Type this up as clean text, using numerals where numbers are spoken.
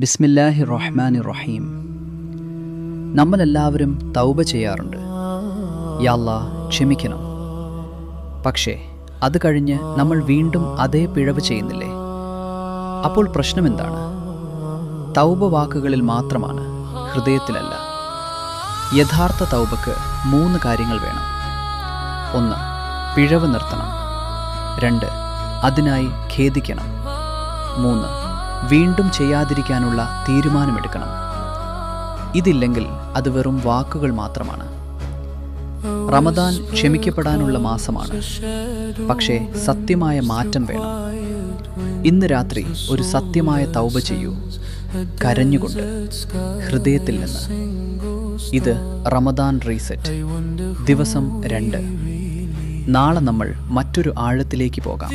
ബിസ്മില്ലാഹിർ റഹ്മാനിർ റഹീം. നമ്മളെല്ലാവരും തൗബ ചെയ്യാറുണ്ട്, യാ അല്ലാഹ് ക്ഷമിക്കണം. പക്ഷേ അത് കഴിഞ്ഞ് നമ്മൾ വീണ്ടും അതേ പിഴവ് ചെയ്യുന്നില്ലേ? അപ്പോൾ പ്രശ്നമെന്താണ്? തൗബ വാക്കുകളിൽ മാത്രമാണ്, ഹൃദയത്തിലല്ല. യഥാർത്ഥ തൗബക്ക് 3 കാര്യങ്ങൾ വേണം. 1. പിഴവ് നിർത്തണം. 2. അതിനായി ഖേദിക്കണം. 3. വീണ്ടും ചെയ്യാതിരിക്കാനുള്ള തീരുമാനമെടുക്കണം. ഇതില്ലെങ്കിൽ അത് വെറും വാക്കുകൾ മാത്രമാണ്. റമദാൻ ക്ഷമിക്കപ്പെടാനുള്ള മാസമാണ്. പക്ഷേ സത്യമായ മാറ്റം വേണം. ഇന്ന് രാത്രി ഒരു സത്യമായ തൗബ ചെയ്യൂ, കരഞ്ഞുകൊണ്ട്, ഹൃദയത്തിൽ നിന്ന്. ഇത് റമദാൻ റീസെറ്റ്, ദിവസം 2. നാളെ നമ്മൾ മറ്റൊരു ആഴത്തിലേക്ക് പോകാം.